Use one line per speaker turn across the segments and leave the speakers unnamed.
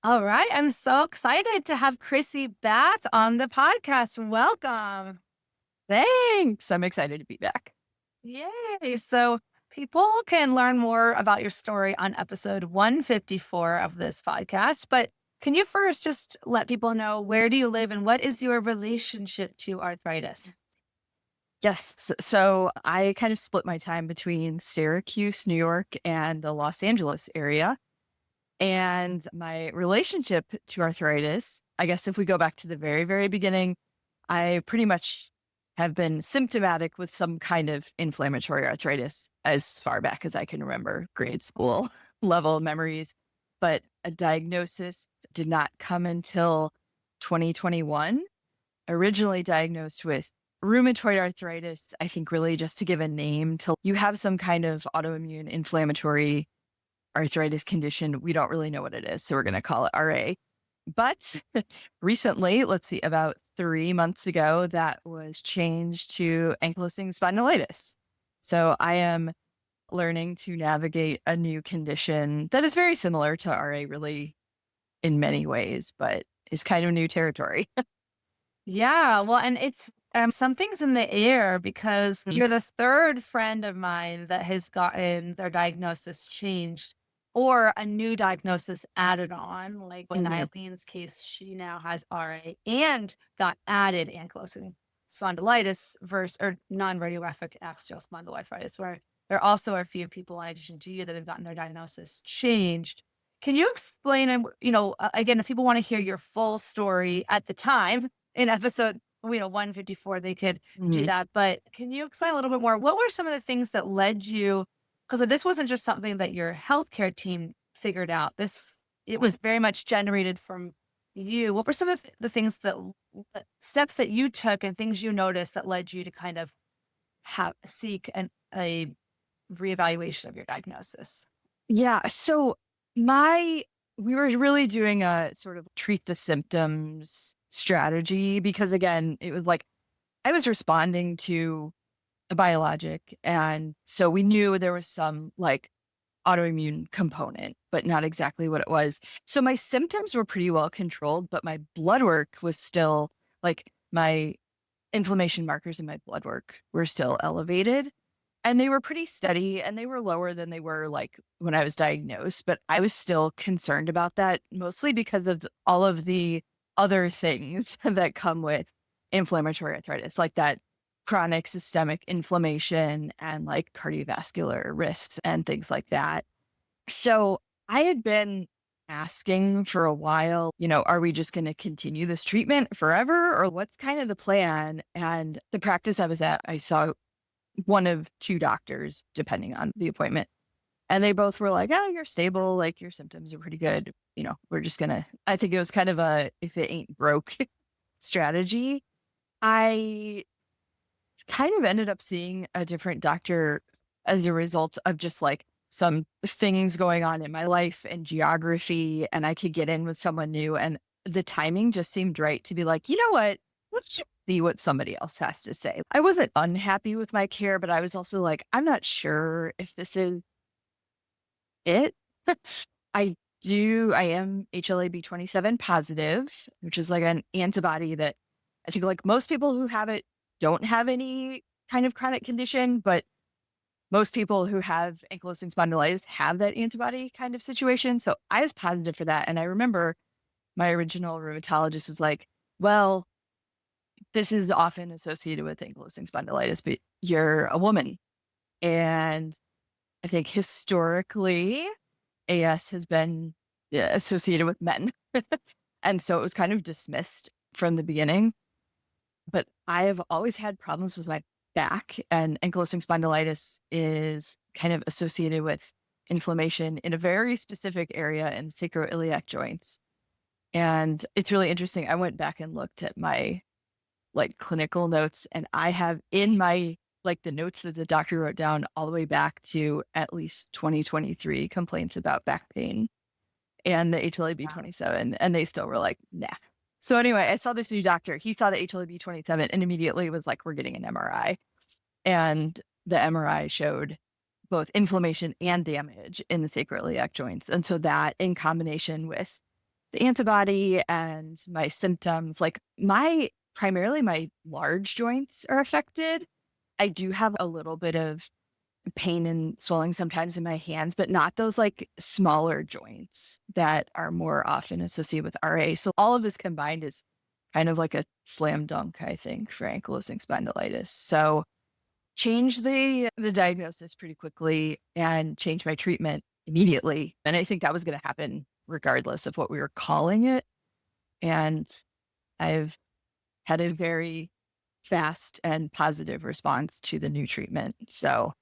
All right. I'm so excited to have Chrissy back on the podcast. Welcome.
Thanks. I'm excited to be back.
Yay. So, people can learn more about your story on episode 154 of this podcast. But can you first just let people know where do you live and what is your relationship to arthritis?
Yes. So I kind of split my time between Syracuse, New York, and the Los Angeles area. And my relationship to arthritis, I guess if we go back to the very, very beginning, I pretty much have been symptomatic with some kind of inflammatory arthritis as far back as I can remember, grade school level memories. But a diagnosis did not come until 2021. Originally diagnosed with rheumatoid arthritis, I think really just to give a name till you have some kind of autoimmune inflammatory arthritis condition. We don't really know what it is, so we're going to call it RA. But recently, let's see, about 3 months ago, that was changed to ankylosing spondylitis. So I am learning to navigate a new condition that is very similar to RA, really, in many ways, but is kind of new territory.
Yeah. Well, and it's something's in the air because you're the third friend of mine that has gotten their diagnosis changed or a new diagnosis added on. Like in
Mhm.
Eileen's case, she now has RA and got added ankylosing spondylitis versus or non-radiographic axial spondyloarthritis, where there also are a few people in addition to you that have gotten their diagnosis changed. Can you explain, and again, if people want to hear your full story at the time in episode 154, they could do
Mhm.
that. But can you explain a little bit more? What were some of the things that led you? Because this wasn't just something that your healthcare team figured out. It was very much generated from you. What were some of the things that steps that you took and things you noticed that led you to kind of seek a reevaluation of your diagnosis?
Yeah. So my we were really doing a sort of treat the symptoms strategy because again, it was like I was responding to a biologic. And so we knew there was some like autoimmune component, but not exactly what it was. So my symptoms were pretty well controlled, but my blood work was still like my inflammation markers in my blood work were still elevated. And they were pretty steady and they were lower than they were like when I was diagnosed. But I was still concerned about that, mostly because of all of the other things that come with inflammatory arthritis, like that chronic systemic inflammation and like cardiovascular risks and things like that. So I had been asking for a while, are we just going to continue this treatment forever or what's kind of the plan? And the practice I was at, I saw one of two doctors, depending on the appointment. And they both were like, oh, you're stable. Like your symptoms are pretty good. We're just going to, I think it was kind of a if it ain't broke strategy. I kind of ended up seeing a different doctor as a result of just like some things going on in my life and geography. And I could get in with someone new. And the timing just seemed right to be like, you know what? Let's just see what somebody else has to say. I wasn't unhappy with my care, but I was also like, I'm not sure if this is it. I am HLA-B27 positive, which is like an antibody that I think like most people who have it don't have any kind of chronic condition, but most people who have ankylosing spondylitis have that antibody kind of situation. So I was positive for that. And I remember my original rheumatologist was like, well, this is often associated with ankylosing spondylitis, but you're a woman. And I think historically, AS has been associated with men. And so it was kind of dismissed from the beginning. But I have always had problems with my back, and ankylosing spondylitis is kind of associated with inflammation in a very specific area in sacroiliac joints. And it's really interesting. I went back and looked at my like clinical notes, and I have in my like the notes that the doctor wrote down all the way back to at least 2023 complaints about back pain and the HLA-B27, and they still were like, nah. So anyway, I saw this new doctor. He saw the HLA-B27 and immediately was like, we're getting an MRI. And the MRI showed both inflammation and damage in the sacroiliac joints. And so that in combination with the antibody and my symptoms, like primarily my large joints are affected. I do have a little bit of pain and swelling sometimes in my hands, but not those like smaller joints that are more often associated with RA. So all of this combined is kind of like a slam dunk, I think, for ankylosing spondylitis. So change the diagnosis pretty quickly and change my treatment immediately. And I think that was going to happen regardless of what we were calling it. And I've had a very fast and positive response to the new treatment. So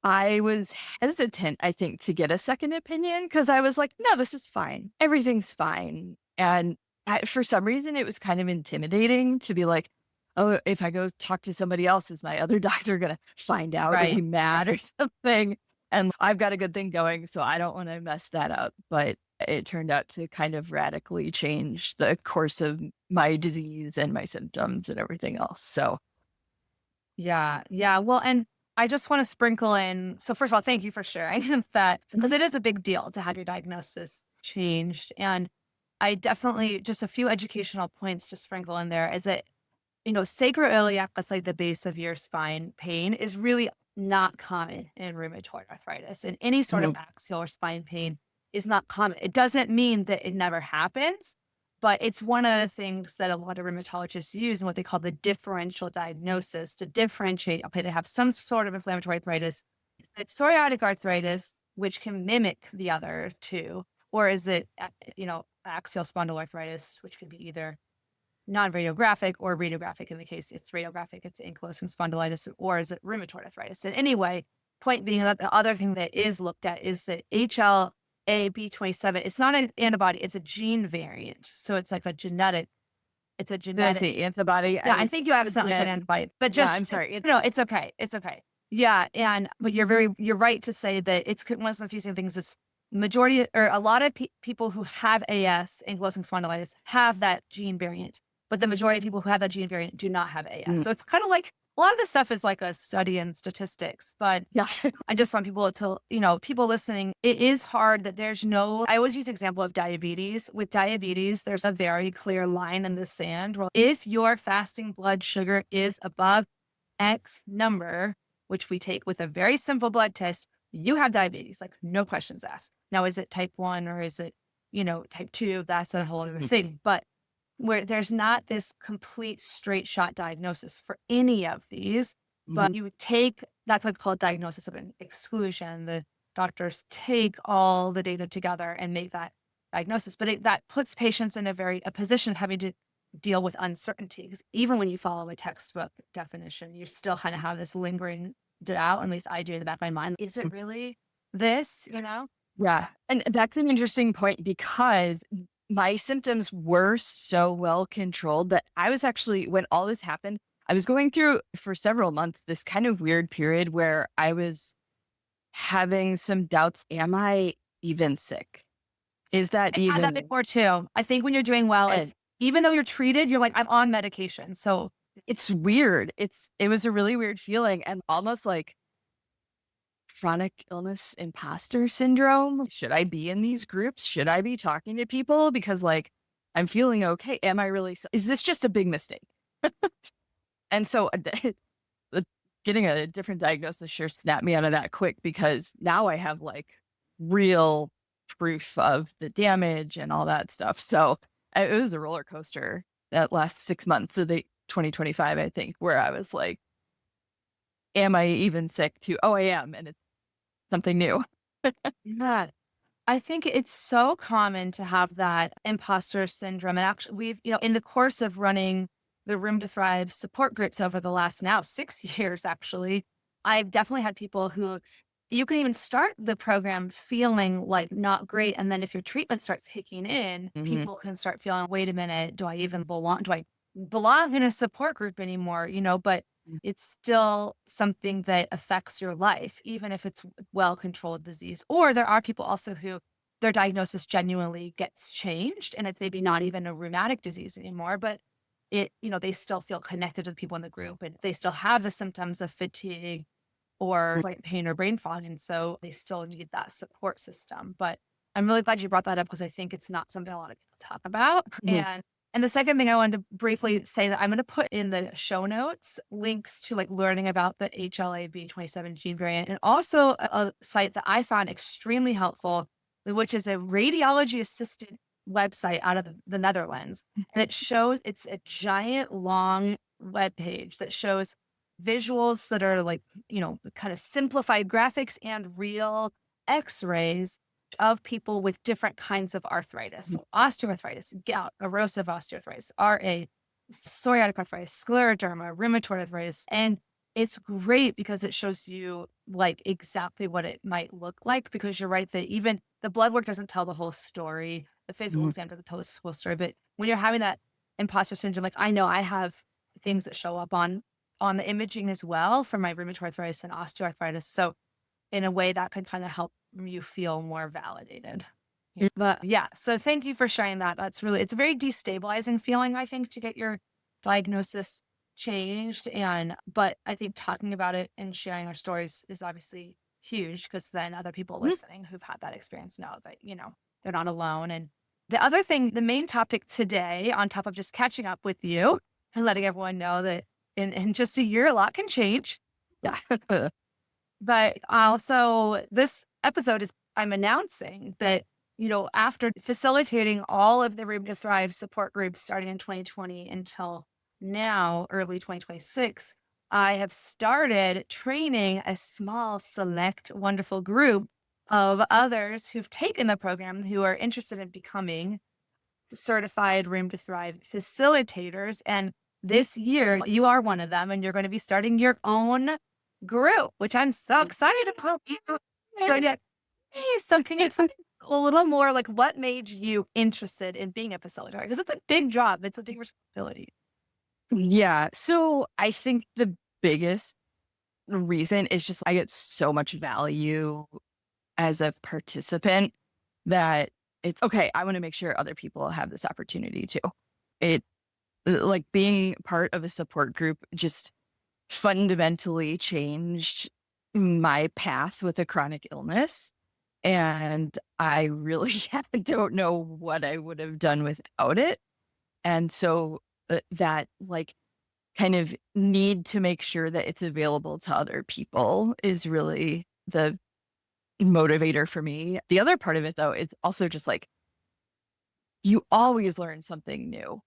I was hesitant, I think, to get a second opinion because I was like, no, this is fine. Everything's fine. And for some reason, it was kind of intimidating to be like, oh, if I go talk to somebody else, is my other doctor going to find out or be
Right.
mad or something? And I've got a good thing going, so I don't want to mess that up. But it turned out to kind of radically change the course of my disease and my symptoms and everything else. So,
Yeah. Yeah. Well, and I just want to sprinkle in. So, first of all, thank you for sharing that because
Mhm.
it is a big deal to have your diagnosis changed. And I definitely, just a few educational points to sprinkle in there is that, sacroiliac, that's like the base of your spine pain, is really not common in rheumatoid arthritis. And any sort of
Mhm.
axial or spine pain is not common. It doesn't mean that it never happens, but it's one of the things that a lot of rheumatologists use in what they call the differential diagnosis to differentiate. Okay, they have some sort of inflammatory arthritis. Is it psoriatic arthritis, which can mimic the other two, or is it, axial spondyloarthritis, which could be either non-radiographic or radiographic. In the case it's radiographic, it's ankylosing spondylitis, or is it rheumatoid arthritis? And anyway, point being that the other thing that is looked at is that HLA-B27. It's not an antibody, it's a gene variant. So it's like it's a
Did I
genetic.
say antibody?
Yeah,
I
I
was
think you accidentally said
legit.
antibody, but
Yeah,
just
I'm sorry.
no, it's okay. It's okay. Yeah, but you're right to say that it's one of the confusing things is majority or a lot of people who have AS, ankylosing spondylitis, have that gene variant, but the majority of people who have that gene variant do not have AS.
Mm,
So it's kind of like a lot of this stuff is like a study in statistics, but
yeah.
I just want people to, people listening, it is hard that there's no, I always use the example of diabetes. With diabetes, there's a very clear line in the sand where if your fasting blood sugar is above X number, which we take with a very simple blood test, you have diabetes, like no questions asked. Now, is it type 1 or is it, type 2? That's a whole other
Mm,
thing. But where there's not this complete straight shot diagnosis for any of these,
mhm,
but you take that's what's called diagnosis of an exclusion. The doctors take all the data together and make that diagnosis, but that puts patients in a position of having to deal with uncertainty because even when you follow a textbook definition, you still kind of have this lingering doubt. At least I do in the back of my mind. Is
mm.
it really this? You know?
Yeah, and that's an interesting point because my symptoms were so well controlled that I was actually when all this happened, I was going through for several months this kind of weird period where I was having some doubts. Am I even sick? Is that
I had that
even
before too. I think when you're doing well,
and
it's even though you're treated, you're like, I'm on medication. So
it's weird. It was a really weird feeling and almost like chronic illness imposter syndrome. Should I be in these groups? Should I be talking to people? Because like I'm feeling okay. Am I really? Is this just a big mistake? And so uh, getting a different diagnosis sure snapped me out of that quick because now I have like real proof of the damage and all that stuff. So it was a roller coaster that last 6 months of the 2025, I think, where I was like, am I even sick to, oh, I am. And it's something new.
yeah, I think it's so common to have that imposter syndrome. And actually, we've, in the course of running the Room to Thrive support groups over the last now 6 years, actually, I've definitely had people who you can even start the program feeling like not great. And then if your treatment starts kicking in,
Mhm.
people can start feeling, wait a minute, do I even belong? Do I belong in a support group anymore? But it's still something that affects your life, even if it's well-controlled disease. Or there are people also who their diagnosis genuinely gets changed and it's maybe not even a rheumatic disease anymore, but they still feel connected to the people in the group and they still have the symptoms of fatigue or joint pain or brain fog. And so they still need that support system. But I'm really glad you brought that up because I think it's not something a lot of people talk about.
Mhm.
And the second thing I wanted to briefly say that I'm going to put in the show notes links to like learning about the HLA-B27 gene variant, and also a site that I found extremely helpful, which is a radiology assisted website out of the Netherlands. And it's a giant long web page that shows visuals that are like, kind of simplified graphics and real x-rays of people with different kinds of arthritis. So osteoarthritis, gout, erosive osteoarthritis, RA, psoriatic arthritis, scleroderma, rheumatoid arthritis. And it's great because it shows you like exactly what it might look like, because you're right that even the blood work doesn't tell the whole story. The physical
Mhm.
exam doesn't tell the whole story. But when you're having that imposter syndrome, like I know I have things that show up on the imaging as well for my rheumatoid arthritis and osteoarthritis. So in a way that could kind of help you feel more validated.
Mm.
But yeah, so thank you for sharing that. It's a very destabilizing feeling, I think, to get your diagnosis changed. But I think talking about it and sharing our stories is obviously huge, because then other people
Mhm.
listening who've had that experience know that, they're not alone. And the other thing, the main topic today, on top of just catching up with you and letting everyone know that in just a year, a lot can change.
Yeah.
But also, this episode is I'm announcing that, after facilitating all of the Room to Thrive support groups starting in 2020 until now, early 2026, I have started training a small, select, wonderful group of others who've taken the program who are interested in becoming certified Room to Thrive facilitators. And this year, you are one of them, and you're going to be starting your own group, which I'm so excited about. So, yeah. Hey, so can you talk a little more like what made you interested in being a facilitator? Because it's a big job, it's a big responsibility.
Yeah. So I think the biggest reason is just I get so much value as a participant that it's okay. I want to make sure other people have this opportunity too. It like being part of a support group just fundamentally changed my path with a chronic illness. And I really don't know what I would have done without it. And so that like kind of need to make sure that it's available to other people is really the motivator for me. The other part of it though, is also just like you always learn something new.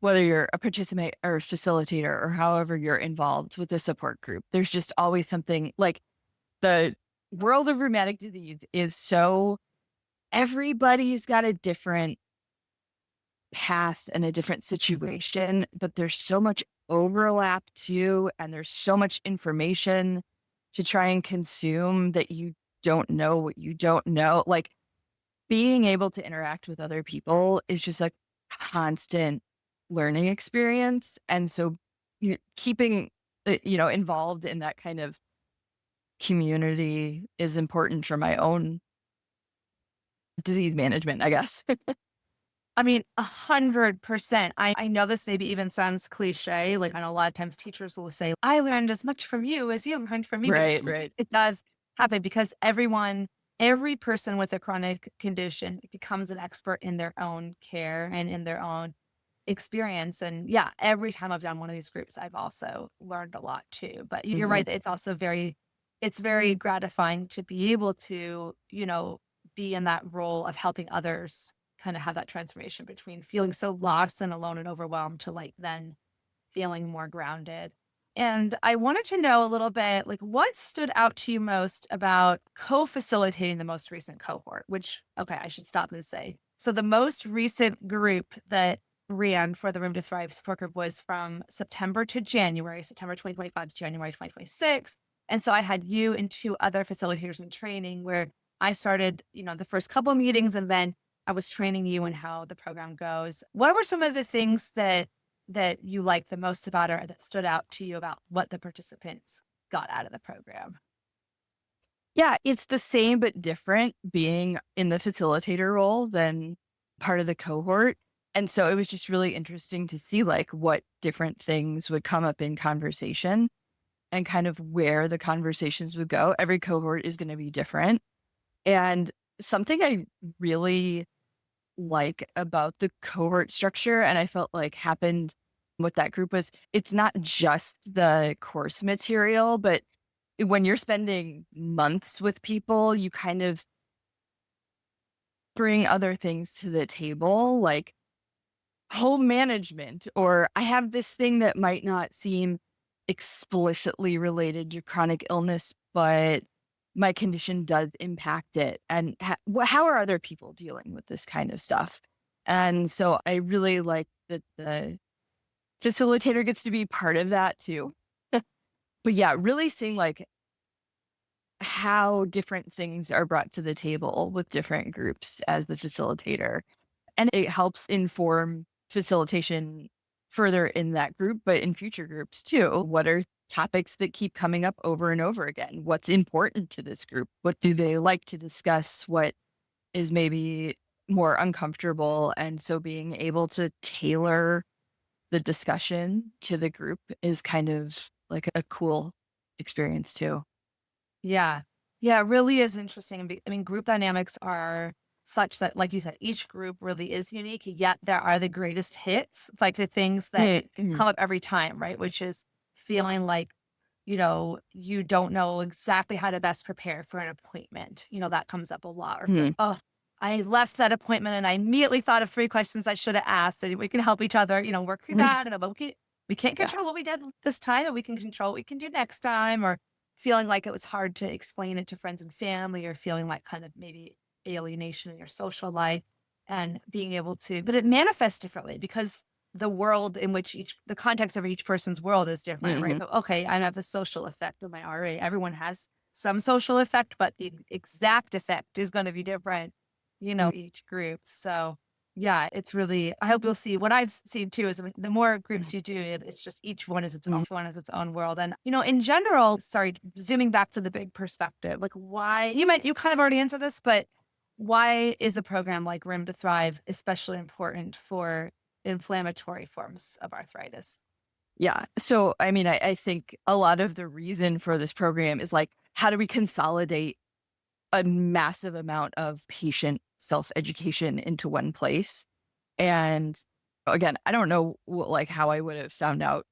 Whether you're a participant or a facilitator or however you're involved with a support group, there's just always something like the world of rheumatic disease is so everybody's got a different path and a different situation, but there's so much overlap too. And there's so much information to try and consume that you don't know what you don't know. Like being able to interact with other people is just a constant learning experience. And so keeping, involved in that kind of community is important for my own disease management, I guess.
I mean, 100%. I know this maybe even sounds cliche. Like I know a lot of times teachers will say, I learned as much from you as you learned from me. But
Right, right.
it does happen because every person with a chronic condition becomes an expert in their own care and in their own experience. And yeah, every time I've done one of these groups, I've also learned a lot too. But you're
Mhm.
right that it's very gratifying to be able to, be in that role of helping others kind of have that transformation between feeling so lost and alone and overwhelmed to like then feeling more grounded. And I wanted to know a little bit like what stood out to you most about co-facilitating the most recent cohort, which, okay, I should stop and say. So the most recent group that ran for the Room to Thrive support group was from September to January, September 2025 to January 2026. And so I had you and two other facilitators in training where I started, the first couple meetings, and then I was training you in how the program goes. What were some of the things that you liked the most about it, or that stood out to you about what the participants got out of the program?
Yeah, it's the same but different being in the facilitator role than part of the cohort. And so it was just really interesting to see like what different things would come up in conversation and kind of where the conversations would go. Every cohort is going to be different. And something I really like about the cohort structure, and I felt like happened with that group, was it's not just the course material, but when you're spending months with people, you kind of bring other things to the table, like home management, or I have this thing that might not seem explicitly related to chronic illness, but my condition does impact it. And how are other people dealing with this kind of stuff? And so I really like that the facilitator gets to be part of that too. But yeah, really seeing like how different things are brought to the table with different groups as the facilitator. And it helps inform facilitation further in that group, but in future groups too. What are topics that keep coming up over and over again? What's important to this group? What do they like to discuss? What is maybe more uncomfortable? And so being able to tailor the discussion to the group is kind of like a cool experience too.
Yeah. Yeah, it really is interesting. I mean, group dynamics are such that, like you said, each group really is unique, yet there are the greatest hits, like the things that
Mm-hmm.
come up every time, right? Which is feeling like, you don't know exactly how to best prepare for an appointment. That comes up a lot. Or feeling, oh, I left that appointment and I immediately thought of 3 questions I should have asked. And we can help each other, work through that. But we can't
Yeah.
control what we did this time, and we can control what we can do next time. Or feeling like it was hard to explain it to friends and family, or feeling like kind of maybe alienation in your social life, and being able to, but it manifests differently because the world in which the context of each person's world is different, right?
Mm-hmm.
So, okay, I have the social effect of my RA. Everyone has some social effect, but the exact effect is going to be different, each group. So, yeah, it's really, I hope you'll see what I've seen too is the more groups you do, it's just each one is its own one is its own world. And, in general, sorry, zooming back to the big perspective, like why you kind of already answered this, but why is a program like Rheum to Thrive especially important for inflammatory forms of arthritis?
Yeah. So, I mean, I think a lot of the reason for this program is like, how do we consolidate a massive amount of patient self education into one place? And again, I don't know like how I would have found out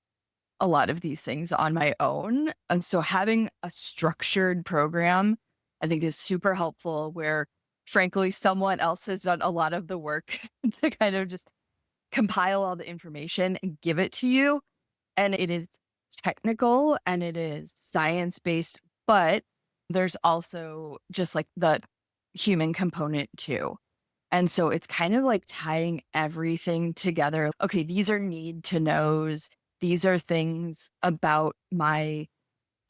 a lot of these things on my own. And so having a structured program, I think is super helpful where frankly, someone else has done a lot of the work to kind of just compile all the information and give it to you, and it is technical and it is science based, but there's also just like the human component too. And so it's kind of like tying everything together. Okay, these are need to knows. These are things about my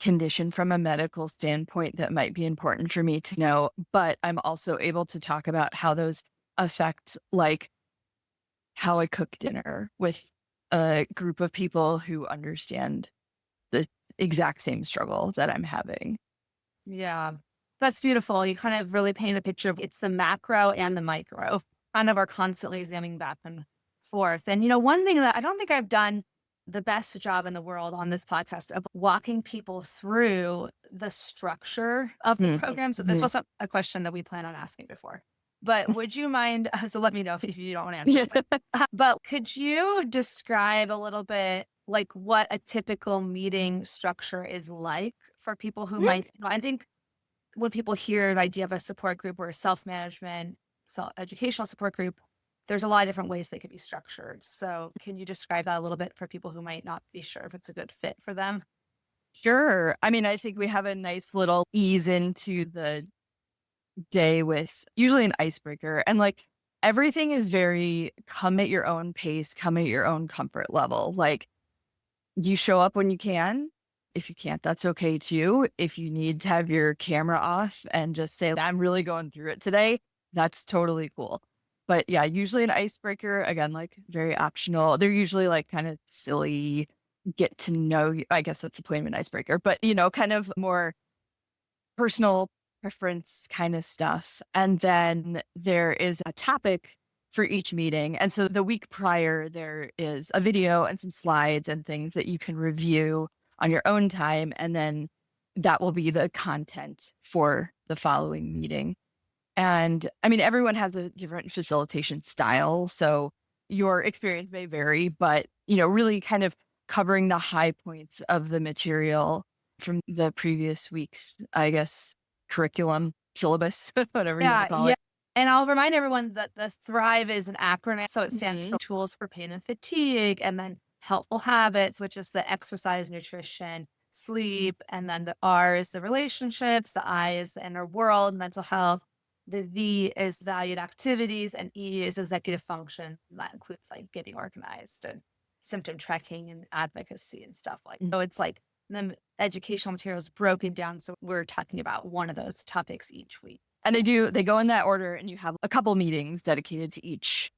condition from a medical standpoint that might be important for me to know. But I'm also able to talk about how those affect like how I cook dinner with a group of people who understand the exact same struggle that I'm having.
Yeah, that's beautiful. You kind of really paint a picture of it's the macro and the micro, kind of are constantly zooming back and forth. And, one thing that I don't think I've done the best job in the world on this podcast of walking people through the structure of the program. So this
Mhm.
wasn't a question that we plan on asking before, but would you mind? So let me know if you don't want to answer
Yeah.
it. But could you describe a little bit like what a typical meeting structure is like for people who might, I think when people hear the idea of a support group or a self-management, educational support group, there's a lot of different ways they could be structured. So can you describe that a little bit for people who might not be sure if it's a good fit for them?
Sure. I mean, I think we have a nice little ease into the day with usually an icebreaker. And like everything is very come at your own pace, come at your own comfort level. Like you show up when you can. If you can't, that's okay too. If you need to have your camera off and just say, I'm really going through it today, that's totally cool. But yeah, usually an icebreaker, again, like very optional. They're usually like kind of silly, get to know you. I guess that's the point of an icebreaker, but kind of more personal preference kind of stuff. And then there is a topic for each meeting. And so the week prior, there is a video and some slides and things that you can review on your own time. And then that will be the content for the following meeting. And I mean, everyone has a different facilitation style. So your experience may vary, but, really kind of covering the high points of the material from the previous week's, I guess, curriculum, syllabus, whatever you want to
Yeah,
call
yeah.
it.
And I'll remind everyone that the THRIVE is an acronym. So it stands
Mhm.
for Tools for Pain and Fatigue, and then Helpful Habits, which is the exercise, nutrition, sleep. And then the R is the relationships, the I is the inner world, mental health. The V is valued activities, and E is executive function. That includes like getting organized and symptom tracking and advocacy and stuff like that. So it's like the educational materials broken down. So we're talking about one of those topics each week.
And they go in that order, and you have a couple meetings dedicated to each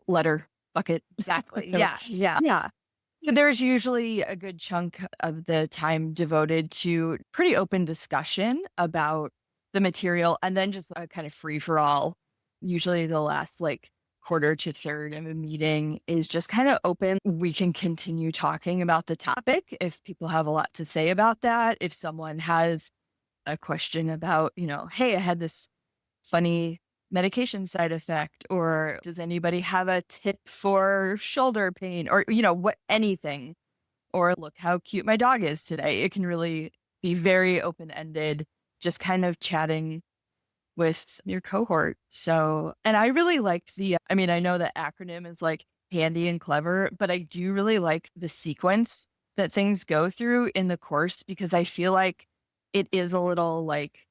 letter bucket.
Exactly.
So,
Yeah. Yeah.
yeah. So there's usually a good chunk of the time devoted to pretty open discussion about the material, and then just a kind of free for all. Usually the last like quarter to third of a meeting is just kind of open. We can continue talking about the topic if people have a lot to say about that. If someone has a question about, hey, I had this funny medication side effect, or does anybody have a tip for shoulder pain, or what, anything, or look how cute my dog is today. It can really be very open-ended, just kind of chatting with your cohort. So, and I really liked I mean, I know that acronym is like handy and clever, but I do really like the sequence that things go through in the course, because I feel like it is a little like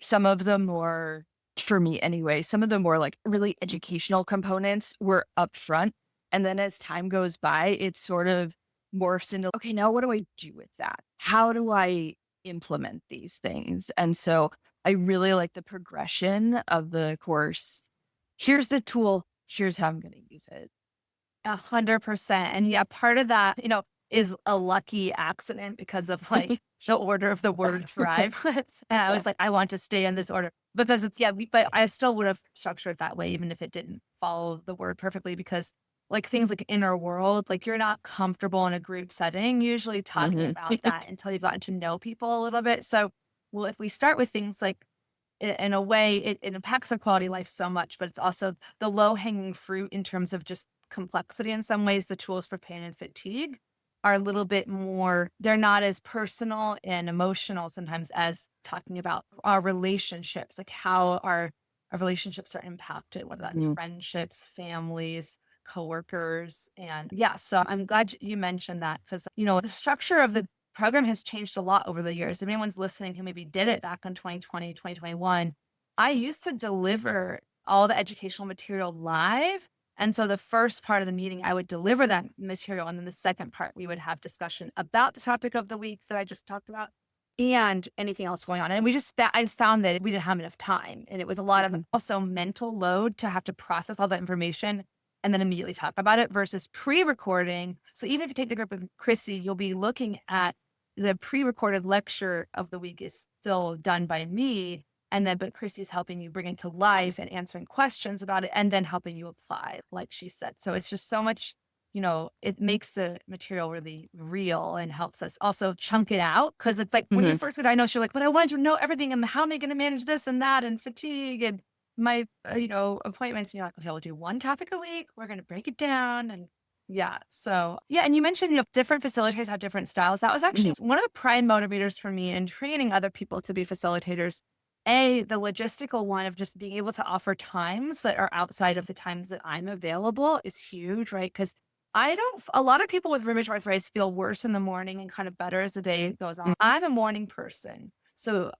some of the more, for me anyway, some of the more like really educational components were up front. And then as time goes by, it sort of morphs into, okay, now what do I do with that? How do I implement these things? And so I really like the progression of the course. Here's the tool. Here's how I'm going to use it.
100%. And yeah, part of that, is a lucky accident because of like the order of the word thrive. And I was like, I want to stay in this order because it's, yeah, but I still would have structured it that way, even if it didn't follow the word perfectly, because like things like inner world, like you're not comfortable in a group setting, usually talking
Mhm.
about that until you've gotten to know people a little bit. So, well, if we start with things like, in a way, it impacts our quality of life so much, but it's also the low hanging fruit in terms of just complexity. In some ways, the tools for pain and fatigue are a little bit more, they're not as personal and emotional sometimes as talking about our relationships, like how our relationships are impacted, whether that's
Mhm.
friendships, families, coworkers. And yeah, so I'm glad you mentioned that, because, the structure of the program has changed a lot over the years. If anyone's listening who maybe did it back in 2020, 2021, I used to deliver all the educational material live. And so the first part of the meeting, I would deliver that material. And then the second part, we would have discussion about the topic of the week that I just talked about and anything else going on. And I just found that we didn't have enough time. And it was a lot of
Mhm.
also mental load to have to process all that information and then immediately talk about it versus pre-recording. So even if you take the group with Chrissy, you'll be looking at the pre-recorded lecture of the week is still done by me. And then, but Chrissy's helping you bring it to life and answering questions about it and then helping you apply, like she said. So it's just so much, it makes the material really real and helps us also chunk it out. Cause it's like when you
Mhm.
first get diagnosed, you're like, but I wanted to know everything and how am I going to manage this and that and fatigue and my, appointments. And you're like, okay, we'll do one topic a week. We're going to break it down. And yeah. So, yeah. And you mentioned, different facilitators have different styles. That was
Mhm.
actually one of the prime motivators for me in training other people to be facilitators. The logistical one of just being able to offer times that are outside of the times that I'm available is huge, right? Because a lot of people with rheumatoid arthritis feel worse in the morning and kind of better as the day goes on. I'm a morning person. So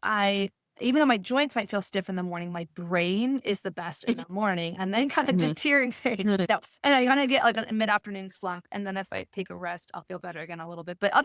even though my joints might feel stiff in the morning, my brain is the best in the morning and then kind of
Mhm.
deteriorate.
Mhm.
No, and I kind of get like a mid-afternoon slump. And then if I take a rest, I'll feel better again a little bit. But a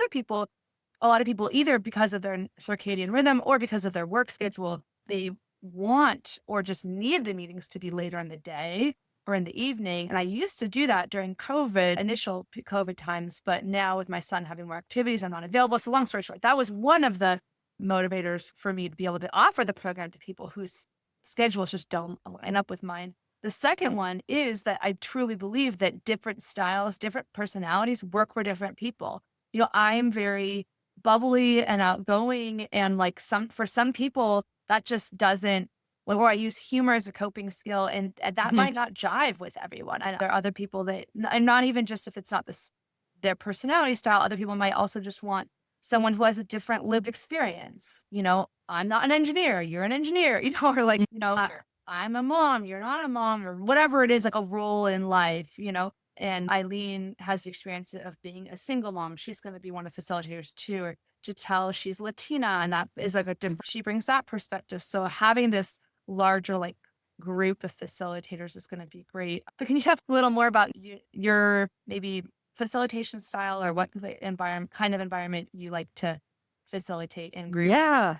lot of people, either because of their circadian rhythm or because of their work schedule, they want or just need the meetings to be later in the day or in the evening. And I used to do that during initial COVID times, but now with my son having more activities, I'm not available. So long story short, that was one of the motivators for me to be able to offer the program to people whose schedules just don't line up with mine. The second one is that I truly believe that different styles, different personalities work for different people. I'm very bubbly and outgoing, and like for some people that just doesn't or I use humor as a coping skill, and that
Mhm.
might not jive with everyone. And there are other people that, and not even just if it's not this their personality style, other people might also just want someone who has a different lived experience. I'm not an engineer, you're an engineer, or like,
Sure.
I'm a mom, you're not a mom, or whatever it is, like a role in life. And Eileen has the experience of being a single mom. She's going to be one of the facilitators too, or to tell she's Latina, and that is like a different, she brings that perspective. So having this larger like group of facilitators is going to be great. But can you talk a little more about your maybe facilitation style, or what the environment kind of environment you like to facilitate in groups?
Yeah.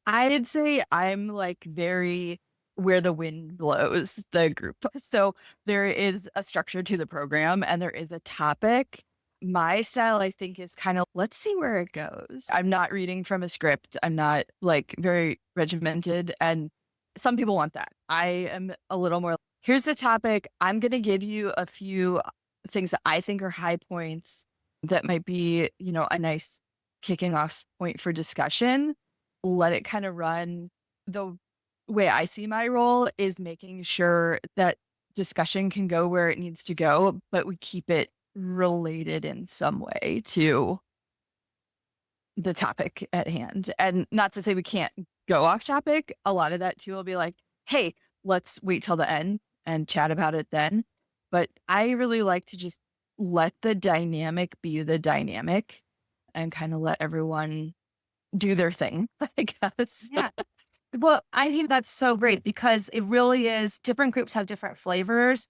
I'd say I'm like very where the wind blows the group. So there is a structure to the program and there is a topic. My style, I think, is kind of let's see where it goes. I'm not reading from a script. I'm not like very regimented. And some people want that. I am a little more here's the topic. I'm going to give you a few things that I think are high points that might be, a nice kicking off point for discussion. Let it kind of run. The way I see my role is making sure that discussion can go where it needs to go, but we keep it related in some way to the topic at hand. And not to say we can't go off topic. A lot of that too will be like, hey, let's wait till the end and chat about it then. But I really like to just let the dynamic be the dynamic and kind of let everyone do their thing, I guess.
Yeah. Well, I think that's so great because it really is different groups have different flavors.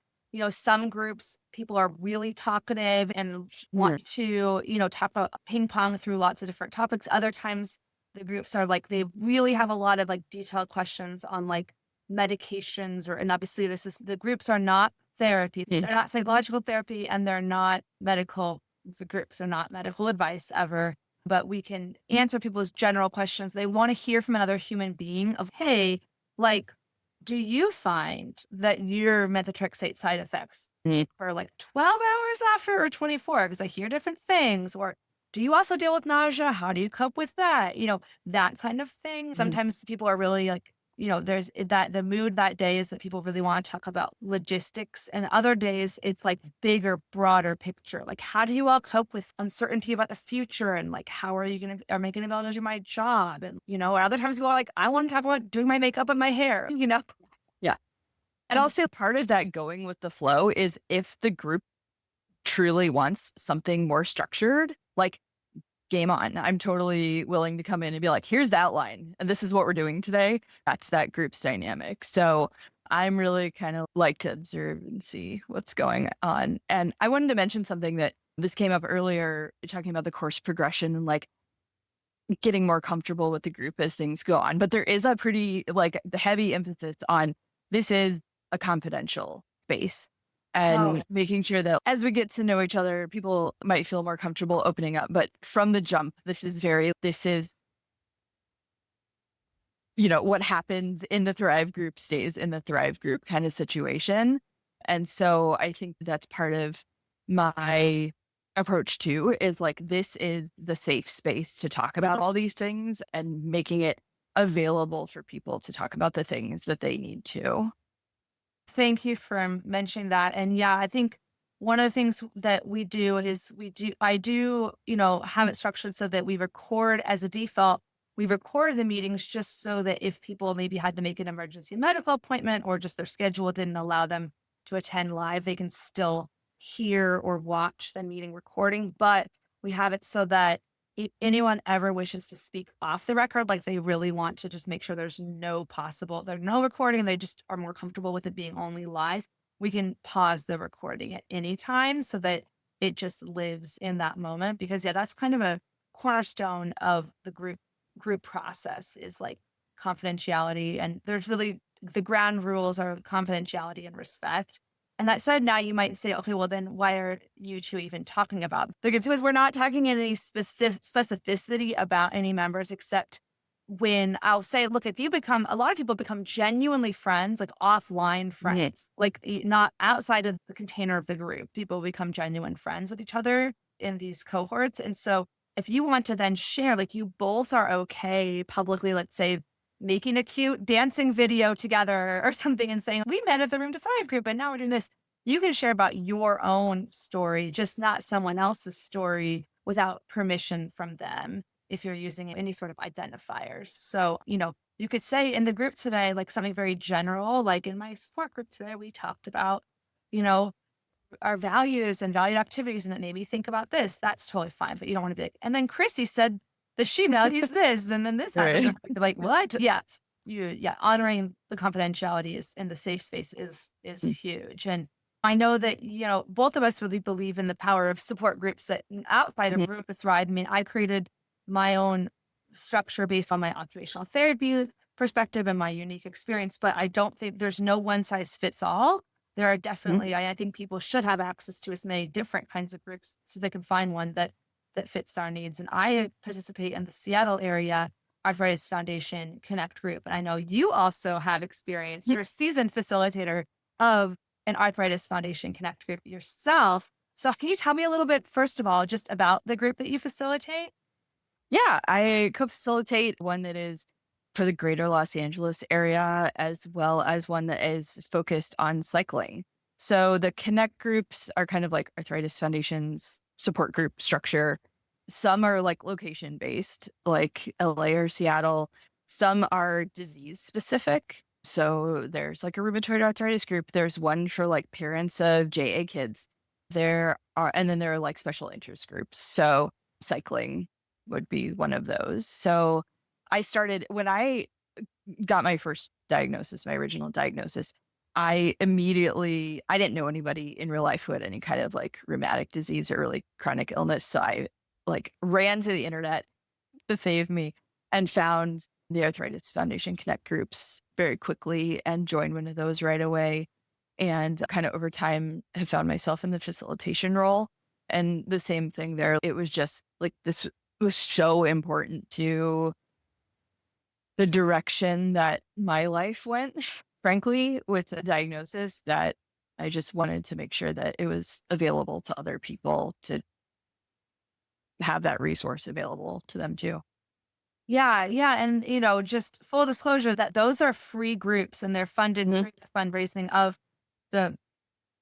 Some groups, people are really talkative and
Sure.
want to, talk about ping pong through lots of different topics. Other times, the groups are like, they really have a lot of like detailed questions on like medications, and obviously, the groups are not therapy.
Mm.
They're not psychological therapy, and they're not medical. The groups are not medical advice ever, but we can answer people's general questions. They want to hear from another human being of, hey, like, do you find that your methotrexate side effects
Mm.
for like 12 hours after or 24? Because I hear different things. Or do you also deal with nausea? How do you cope with that? That kind of thing.
Mm.
Sometimes people are really like, there's that the mood that day is that people really want to talk about logistics. And other days it's like bigger, broader picture. Like, how do you all cope with uncertainty about the future? And like, how are you going to, am I going to be able to do my job? And, or other times people are like, I want to talk about doing my makeup and my hair,
Yeah. And
And
also part of that going with the flow is if the group truly wants something more structured, like game on. I'm totally willing to come in and be like, here's the outline, and this is what we're doing today. That's that group's dynamic. So I'm really kind of like to observe and see what's going on. And I wanted to mention something that this came up earlier, talking about the course progression and like getting more comfortable with the group as things go on. But there is a pretty like the heavy emphasis on this is a confidential space
oh,
and making sure that as we get to know each other, people might feel more comfortable opening up. But from the jump, this is, what happens in the Thrive group stays in the Thrive group kind of situation. And so I think that's part of my approach too is like, this is the safe space to talk about all these things and making it available for people to talk about the things that they need to.
thank you for mentioning that. And yeah, I think one of the things that we do is I do, have it structured so that we record as a default. We record the meetings just so that if people maybe had to make an emergency medical appointment or just their schedule didn't allow them to attend live, they can still hear or watch the meeting recording. But we have it so that if anyone ever wishes to speak off the record, like they really want to just make sure there's no recording, they just are more comfortable with it being only live, we can pause the recording at any time so that it just lives in that moment. Because yeah, that's kind of a cornerstone of the group process is like confidentiality. And there's really the ground rules are confidentiality and respect. And that said, now you might say, okay, well, then why are you two even talking about the group? Because we're not talking any specificity about any members, except when I'll say, look, if you become, a lot of people become genuinely friends, like offline
Mhm.
friends, like not outside of the container of the group, people become genuine friends with each other in these cohorts. And so if you want to then share, like you both are okay publicly, let's say, making a cute dancing video together or something and saying, we met at the Room to Thrive group and now we're doing this. You can share about your own story, just not someone else's story without permission from them if you're using any sort of identifiers. So, you could say in the group today, like something very general, like in my support group today, we talked about, you know, our values and valued activities, and it made me think about this. That's totally fine, but you don't want to be like, and then Chrissy said that she values this, and then this happened.
Right.
Like, what? Yeah, honoring the confidentiality is in the safe space is
Mm.
huge. And I know that both of us really believe in the power of support groups that outside of
Mhm.
Room to Thrive. I mean, I created my own structure based on my occupational therapy perspective and my unique experience, but I don't think there's no one size fits all. There are
Mhm.
definitely, I think people should have access to as many different kinds of groups so they can find one that fits our needs. And I participate in the Seattle area Arthritis Foundation Connect group. And I know you also have experience.
Mhm.
You're a seasoned facilitator of an Arthritis Foundation Connect group yourself. So can you tell me a little bit, first of all, just about the group that you facilitate?
Yeah, I co-facilitate one that is for the greater Los Angeles area, as well as one that is focused on cycling. So the connect groups are kind of like Arthritis Foundation's support group structure. Some are like location based, like LA or Seattle. Some are disease specific. So there's like a rheumatoid arthritis group. There's one for like parents of JA kids. And then there are like special interest groups. So cycling would be one of those. So I started when I got my first diagnosis, my original diagnosis. I didn't know anybody in real life who had any kind of like rheumatic disease or really chronic illness. So I like ran to the internet to save me and found the Arthritis Foundation Connect groups very quickly and joined one of those right away. And kind of over time have found myself in the facilitation role. And the same thing there. It was just like this was so important to the direction that my life went, frankly, with the diagnosis, that I just wanted to make sure that it was available to other people to have that resource available to them too.
Yeah, yeah. And, just full disclosure that those are free groups and they're funded
Mhm.
through the fundraising of the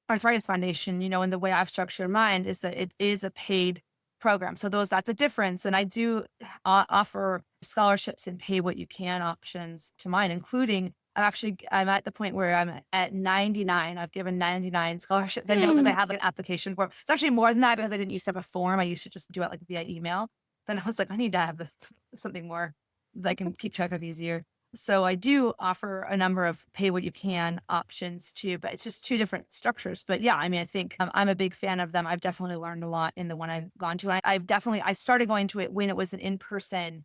Arthritis Foundation, and the way I've structured mine is that it is a paid program. So that's a difference. And I do offer scholarships and pay what you can options to mine, including I'm at the point where I'm at 99. I've given 99 scholarships. I know that I have an application form. It's actually more than that because I didn't used to have a form. I used to just do it like via email. Then I was like, I need to have something more that I can keep track of easier. So I do offer a number of pay what you can options too, but it's just two different structures. But yeah, I mean, I think I'm a big fan of them. I've definitely learned a lot in the one I've gone to. I started going to it when it was an in-person,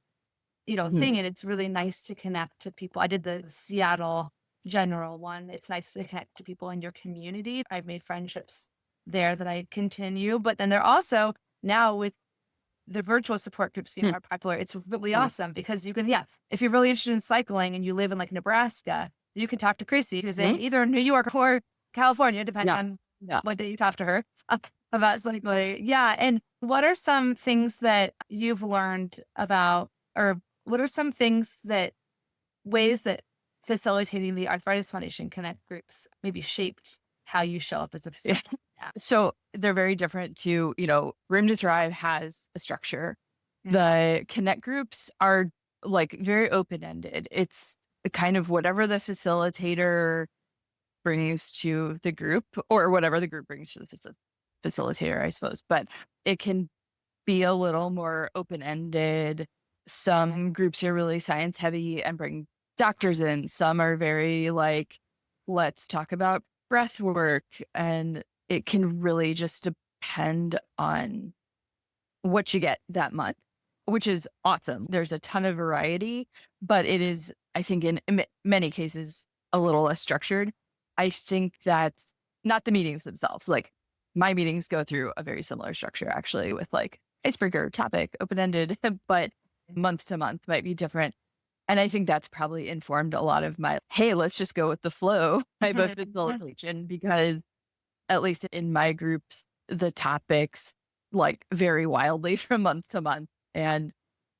Mhm.
thing. And it's really nice to connect to people. I did the Seattle general one. It's nice to connect to people in your community. I've made friendships there that I continue, but then they're also now with the virtual support groups being
Mhm.
more popular, it's really
Mhm.
awesome because you can, yeah, if you're really interested in cycling and you live in like Nebraska, you can talk to Chrissy, who's in
Mhm.
either New York or California, depending
Yeah.
on
Yeah.
what day you talk to her about cycling. Yeah. And what are some things that you've learned about, or what are some things that ways that facilitating the Arthritis Foundation Connect groups maybe shaped how you show up as a
Yeah.
facilitator? Yeah.
So they're very different to, Room to Thrive has a structure.
Yeah.
The connect groups are like very open ended. It's kind of whatever the facilitator brings to the group or whatever the group brings to the facilitator, I suppose. But it can be a little more open ended. Some groups are really science heavy and bring doctors in. Some are very like, let's talk about breath work. And it can really just depend on what you get that month, which is awesome. There's a ton of variety, but it is, I think, in many cases, a little less structured. I think that's not the meetings themselves. Like my meetings go through a very similar structure, actually, with like icebreaker, topic, open ended, but month to month might be different. And I think that's probably informed a lot of my, hey, let's just go with the flow type of facilitation because at least in my groups, the topics like vary wildly from month to month. And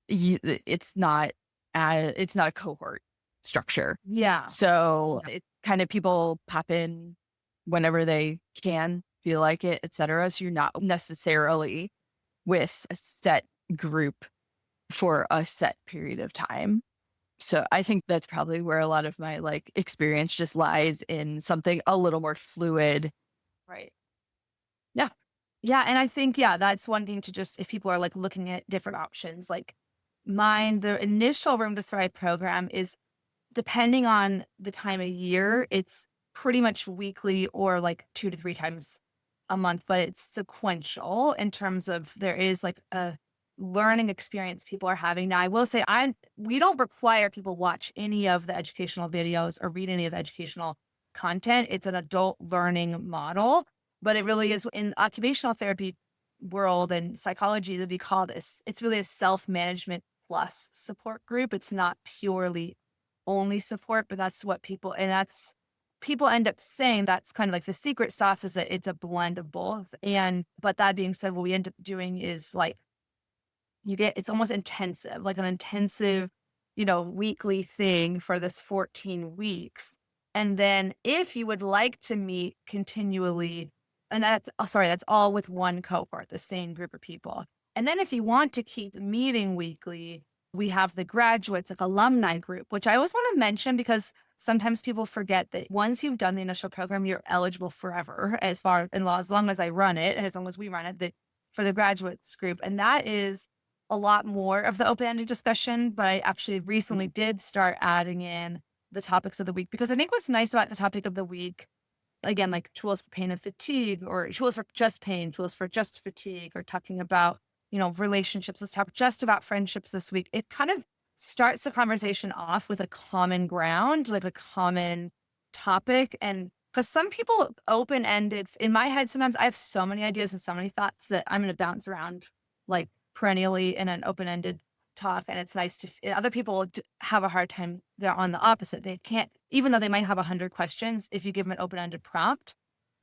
it's not a cohort. structure.
Yeah.
So it kind of people pop in whenever they can, feel like it, etc. So you're not necessarily with a set group for a set period of time. So I think that's probably where a lot of my like experience just lies, in something a little more fluid.
Right.
Yeah.
Yeah, and I think, yeah, that's one thing to just, if people are like looking at different options, like mine, the initial Room to Thrive program is, depending on the time of year, it's pretty much weekly or like 2 to 3 times a month, but it's sequential in terms of there is like a learning experience people are having. Now, I will say we don't require people watch any of the educational videos or read any of the educational content. It's an adult learning model, but it really is in occupational therapy world and psychology, that'd be called it's really a self-management plus support group. It's not purely only support, but that's what people, and that's people end up saying that's kind of like the secret sauce, is that it's a blend of both. And but that being said, what we end up doing is like it's almost intensive, like an intensive, weekly thing for this 14 weeks. And then if you would like to meet continually, and that's, oh, sorry, that's all with one cohort, the same group of people. And then if you want to keep meeting weekly, we have the graduates, like alumni group, which I always want to mention because sometimes people forget that once you've done the initial program, you're eligible forever, as long as I run it and as long as we run it, for the graduates group. And that is a lot more of the open-ended discussion, but I actually recently did start adding in the topics of the week, because I think what's nice about the topic of the week, again, like tools for pain and fatigue, or tools for just pain, tools for just fatigue, or talking about, relationships. Let's talk just about friendships this week. It kind of starts the conversation off with a common ground, like a common topic. And because some people open-ended, in my head, sometimes I have so many ideas and so many thoughts that I'm going to bounce around like perennially in an open-ended talk. And it's nice and other people have a hard time. They're on the opposite. They can't, even though they might have 100 questions, if you give them an open-ended prompt,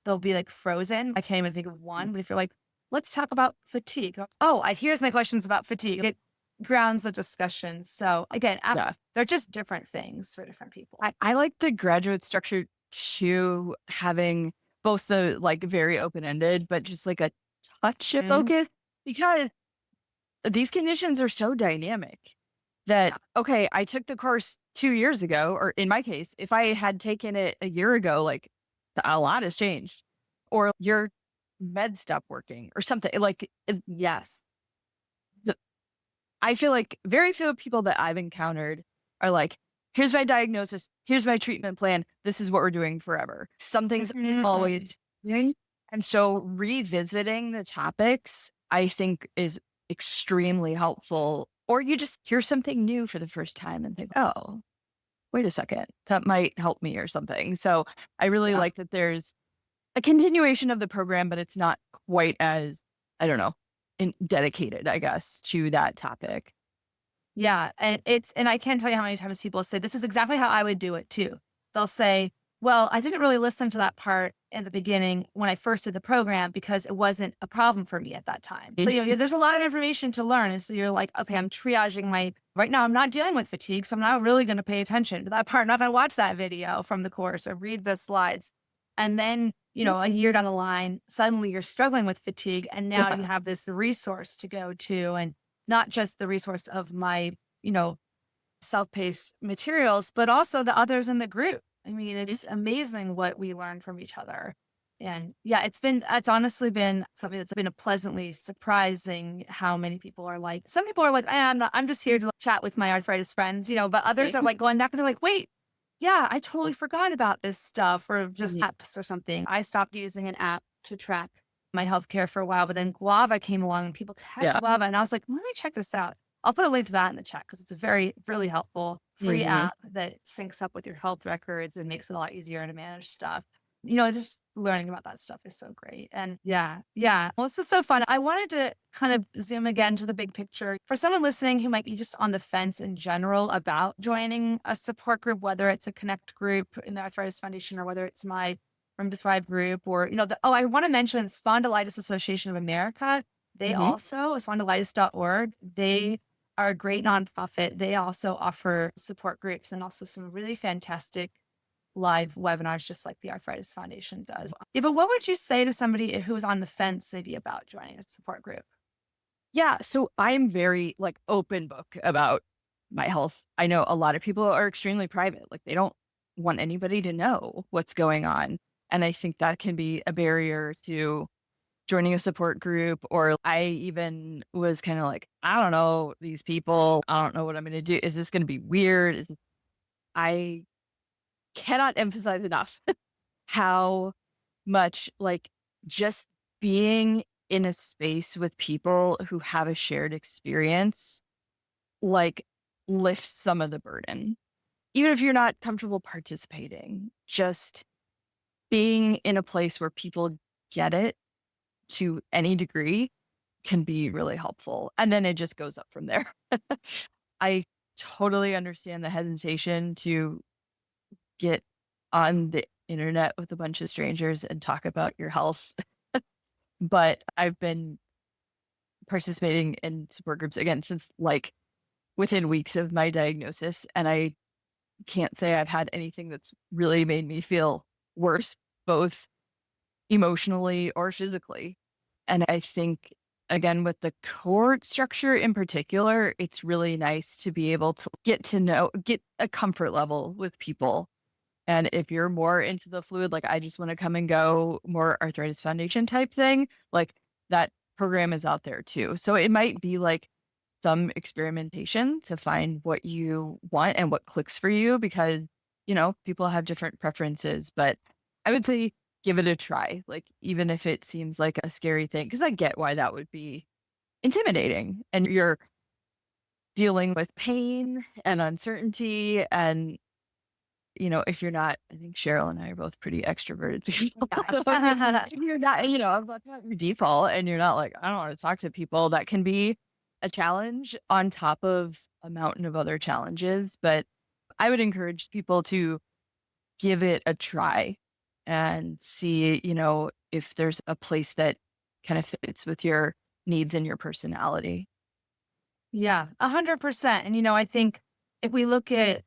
they'll be like frozen. I can't even think of one. But if you're like, let's talk about fatigue. Oh, here's my questions about fatigue. It grounds the discussion. So again,
Yeah.
they're just different things for different people.
I like the graduate structure too, having both the like very open-ended, but just like a touch of focus, because these conditions are so dynamic that, okay, I took the course 2 years ago, or in my case, if I had taken it a year ago, like a lot has changed, or your med stopped working or something. Like,
Yes.
I feel like very few people that I've encountered are like, here's my diagnosis, here's my treatment plan, this is what we're doing forever. Something's always, and so revisiting the topics, I think, is extremely helpful. Or you just hear something new for the first time and think, oh, wait a second, that might help me or something. So I really like that there's a continuation of the program, but it's not quite as, I don't know, dedicated, I guess, to that topic.
Yeah, and I can't tell you how many times people say, "This is exactly how I would do it too." They'll say, "Well, I didn't really listen to that part in the beginning when I first did the program because it wasn't a problem for me at that time." So, there's a lot of information to learn, and so you're like, "Okay, I'm triaging right now, I'm not dealing with fatigue, so I'm not really gonna pay attention to that part. I'm not gonna watch that video from the course or read the slides." And then, a year down the line, suddenly you're struggling with fatigue, and now you have this resource to go to, and not just the resource of my, you know, self-paced materials, but also the others in the group. I mean, it's amazing what we learn from each other. And yeah, it's honestly been something that's been a pleasantly surprising how many people are like, some people are like, I'm just here to chat with my arthritis friends, but others are like going back and they're like, wait, yeah, I totally forgot about this stuff, or just apps or something. I stopped using an app to track my healthcare for a while, but then Guava came along and people kept Guava. And I was like, let me check this out. I'll put a link to that in the chat because it's a very, really helpful free app that syncs up with your health records and makes it a lot easier to manage stuff. Just learning about that stuff is so great. And yeah. Well, this is so fun. I wanted to kind of zoom again to the big picture for someone listening who might be just on the fence in general about joining a support group, whether it's a Connect group in the Arthritis Foundation or whether it's my Room to Thrive group, or, I want to mention Spondylitis Association of America. They also, spondylitis.org, they are a great nonprofit. They also offer support groups and also some really fantastic live webinars, just like the Arthritis Foundation does. Yeah, but what would you say to somebody who's on the fence maybe about joining a support group?
Yeah, so I'm very like open book about my health. I know a lot of people are extremely private. Like they don't want anybody to know what's going on. And I think that can be a barrier to joining a support group. Or I even was kind of like, I don't know these people. I don't know what I'm going to do. Is this going to be weird? I cannot emphasize enough how much like just being in a space with people who have a shared experience like lifts some of the burden. Even if you're not comfortable participating, just being in a place where people get it to any degree can be really helpful. And then it just goes up from there. I totally understand the hesitation to get on the internet with a bunch of strangers and talk about your health. But I've been participating in support groups again since like within weeks of my diagnosis. And I can't say I've had anything that's really made me feel worse, both emotionally or physically. And I think, again, with the cohort structure in particular, it's really nice to be able to get a comfort level with people. And if you're more into the fluid, like I just want to come and go, more Arthritis Foundation type thing, like that program is out there too. So it might be like some experimentation to find what you want and what clicks for you because, people have different preferences, but I would say give it a try. Like, even if it seems like a scary thing, because I get why that would be intimidating and you're dealing with pain and uncertainty. And, if you're not, I think Cheryl and I are both pretty extroverted people. So
Yeah.
if you're not, that's not your default and you're not like, I don't want to talk to people, that can be a challenge on top of a mountain of other challenges. But I would encourage people to give it a try and see, if there's a place that kind of fits with your needs and your personality.
Yeah, 100%. And, I think if we look at,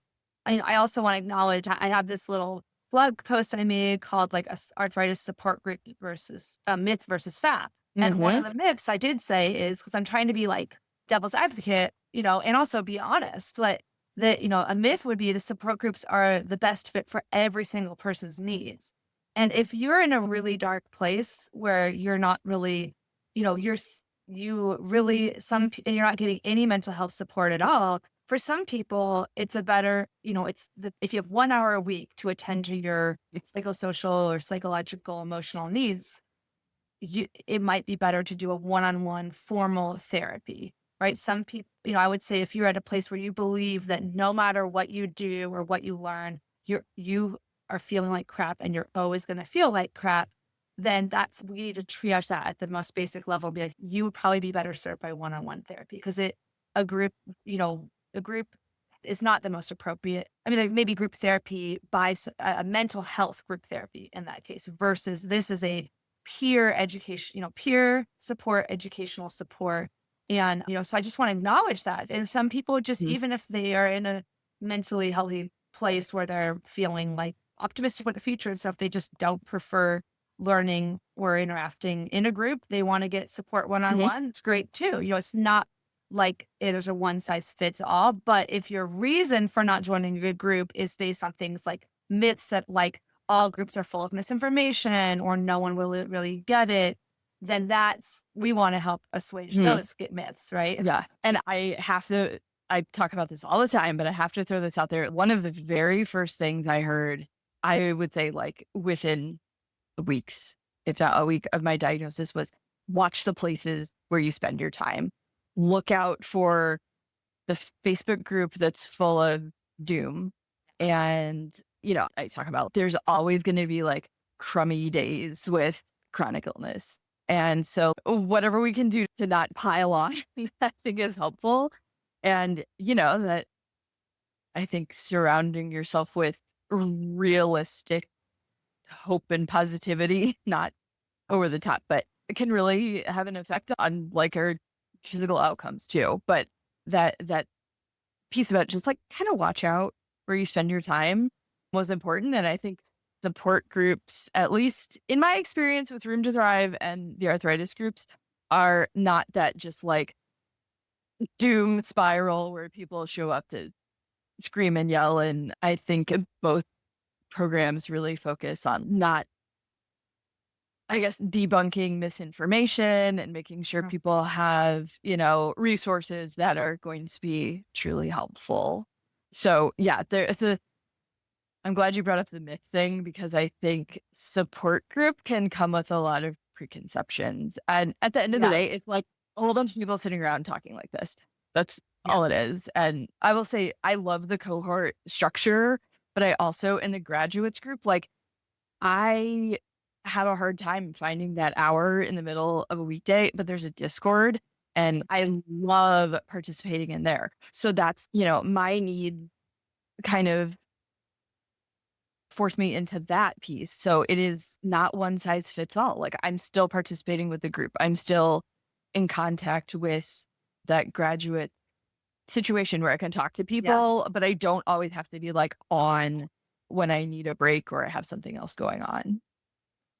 I also want to acknowledge, I have this little blog post I made called like arthritis support group versus myth versus fact. And one of
Mhm.
the myths I did say is because I'm trying to be like devil's advocate, and also be honest, like that, a myth would be the support groups are the best fit for every single person's needs. And if you're in a really dark place where you're not really, you really and you're not getting any mental health support at all, for some people it's a better, if you have 1 hour a week to attend to your psychosocial or psychological emotional needs, it might be better to do a one-on-one formal therapy, right? Some people, I would say if you're at a place where you believe that no matter what you do or what you learn, you are feeling like crap and you're always going to feel like crap, then we need to triage that at the most basic level. Be like, you would probably be better served by one-on-one therapy because a group, a group is not the most appropriate. I mean, like maybe group therapy by a mental health group therapy in that case versus this is a peer education, peer support, educational support. And, so I just want to acknowledge that. And some people just,
Mhm.
even if they are in a mentally healthy place where they're feeling like optimistic about the future and stuff, they just don't prefer learning or interacting in a group. They want to get support one on
Mhm.
one. It's great too. It's not like there's a one size fits all. But if your reason for not joining a good group is based on things like myths that like all groups are full of misinformation or no one will really get it, then we want to help assuage
Mhm.
those myths, right?
Yeah. And I talk about this all the time, but I have to throw this out there. One of the very first things I heard, I would say like within weeks, if not a week of my diagnosis, was watch the places where you spend your time. Look out for the Facebook group that's full of doom. And, I talk about there's always going to be like crummy days with chronic illness. And so whatever we can do to not pile on, I think is helpful. And, that I think surrounding yourself with realistic hope and positivity, not over the top, but it can really have an effect on like our physical outcomes too. But that piece about just like kind of watch out where you spend your time was important. And I think support groups, at least in my experience with Room to Thrive and the arthritis groups, are not that just like doom spiral where people show up to scream and yell. And I think both programs really focus on not, I guess, debunking misinformation and making sure
Mm.
people have, resources that are going to be truly helpful. So yeah, I'm glad you brought up the myth thing, because I think support group can come with a lot of preconceptions. And at the end of the
Yeah.
day, it's like all them people sitting around talking like this. That's
Yeah.
all it is. And I will say I love the cohort structure, but I also, in the graduates group, like I have a hard time finding that hour in the middle of a weekday, but there's a Discord and I love participating in there. So that's, my need kind of forced me into that piece. So it is not one size fits all. Like I'm still participating with the group. I'm still in contact with that graduate situation where I can talk to
Yes.
people, but I don't always have to be like on when I need a break or I have something else going on.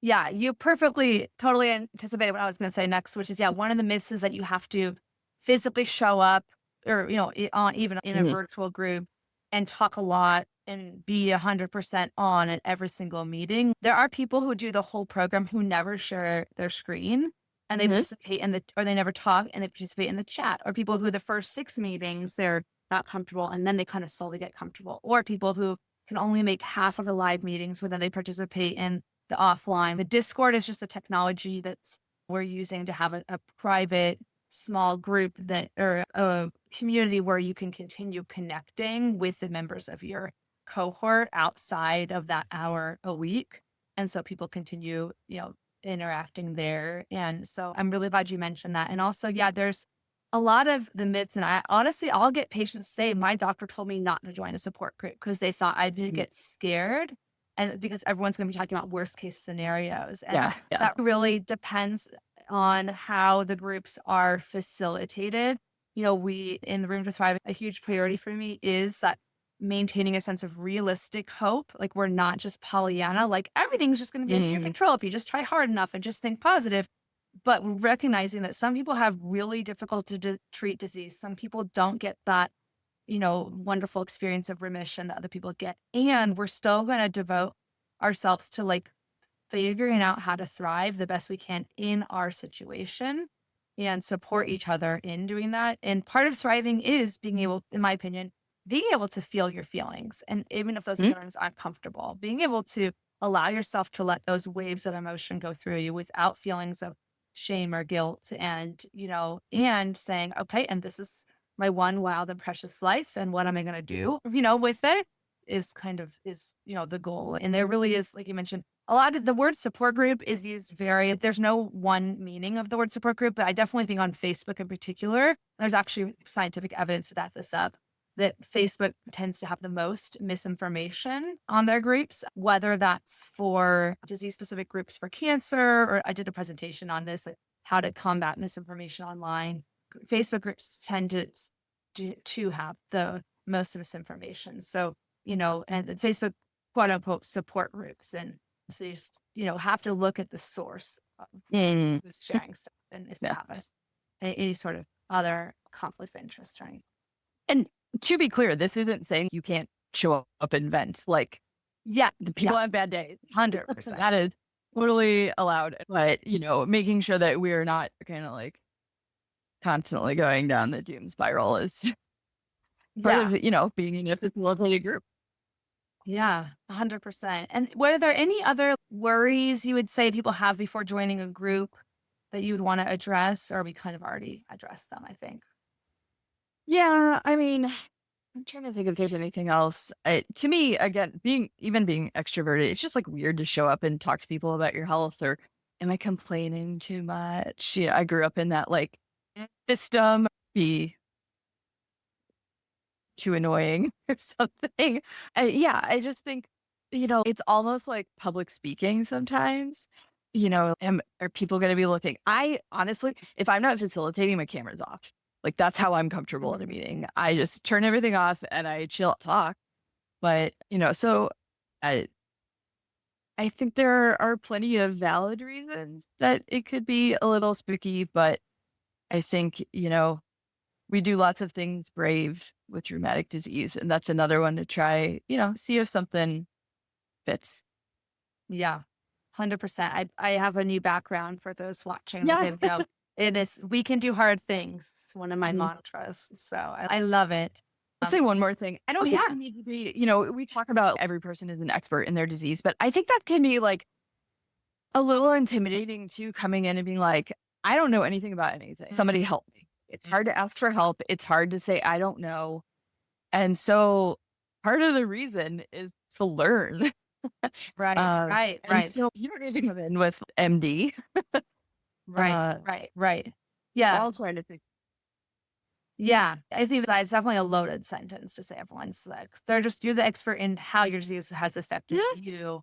Yeah, you perfectly, totally anticipated what I was going to say next, which is, yeah, one of the myths is that you have to physically show up or, on even in a
Mhm.
virtual group and talk a lot and be 100% on at every single meeting. There are people who do the whole program who never share their screen and they
Mhm.
participate or they never talk and they participate in the chat, or people who the first 6 meetings, they're not comfortable and then they kind of slowly get comfortable, or people who can only make half of the live meetings, but then they participate in the offline. The Discord is just the technology that's we're using to have a private small group that, or a community where you can continue connecting with the members of your cohort outside of that hour a week. And so people continue, interacting there. And so I'm really glad you mentioned that. And also, yeah, there's a lot of the myths. And I honestly, I'll get patients say, my doctor told me not to join a support group because they thought I'd
Mhm.
get scared, and because everyone's going to be talking about worst case scenarios. And
Yeah. Yeah.
that really depends on how the groups are facilitated. We in the Room to Thrive, a huge priority for me is that maintaining a sense of realistic hope. Like we're not just Pollyanna, like everything's just going to be under your
Mhm.
control if you just try hard enough and just think positive. But recognizing that some people have really difficult to treat disease. Some people don't get that wonderful experience of remission that other people get. And we're still going to devote ourselves to like figuring out how to thrive the best we can in our situation and support each other in doing that. And part of thriving is being able, in my opinion, being able to feel your feelings. And even if those
Mhm.
feelings aren't comfortable, being able to allow yourself to let those waves of emotion go through you without feelings of shame or guilt. And, and saying, okay, and this is my one wild and precious life. And what am I going to do, with it is the goal. And there really is, like you mentioned, a lot of the word support group is used there's no one meaning of the word support group, but I definitely think on Facebook in particular, there's actually scientific evidence to back this up, that Facebook tends to have the most misinformation on their groups, whether that's for disease specific groups for cancer, or I did a presentation on this, like how to combat misinformation online. Facebook groups tend to have the most misinformation. So, and the Facebook quote unquote support groups. And so you just, have to look at the source of
Mhm.
who's sharing stuff and if they
Yeah.
have any sort of other conflict of interest or anything.
And to be clear, this isn't saying you can't show up and vent. Like
Yeah.
the
Yeah.
people have bad days.
100%.
That is totally allowed. But, making sure that we are not kind of like constantly going down the doom spiral is part
Yeah.
of, being in a facilitated group.
Yeah. 100%. And were there any other worries you would say people have before joining a group that you would want to address? Or we kind of already addressed them, I think.
Yeah. I mean, I'm trying to think if there's anything else. To me, again, being extroverted, it's just like weird to show up and talk to people about your health, or am I complaining too much? Yeah, I grew up in that like system, be too annoying or something. Yeah, I just think, it's almost like public speaking sometimes. Are people going to be looking? I honestly, if I'm not facilitating, my camera's off. Like that's how I'm comfortable in a meeting. I just turn everything off and I chill talk. But, so I I think there are plenty of valid reasons that it could be a little spooky, but I think, we do lots of things brave with rheumatic disease. And that's another one to try, see if something fits.
Yeah, 100%. I have a new background for those watching the
Yeah.
video. It is, we can do hard things. It's one of my
Mhm.
mantras. So I love it.
I'll say one more thing. I
Oh
don't think
yeah.
you need to be, we talk about every person is an expert in their disease, but I think that can be like a little intimidating too, coming in and being like, I don't know anything about anything. Somebody help me. It's hard to ask for help. It's hard to say, I don't know. And so part of the reason is to learn.
Right, right,
And
right,
so you don't need to come in with MD.
right,
Uh,
right, right.
we're
Yeah.
all trying to think.
Yeah, I think that's definitely a loaded sentence to say everyone's like they're just you're the expert in how your disease has affected
Yes.
you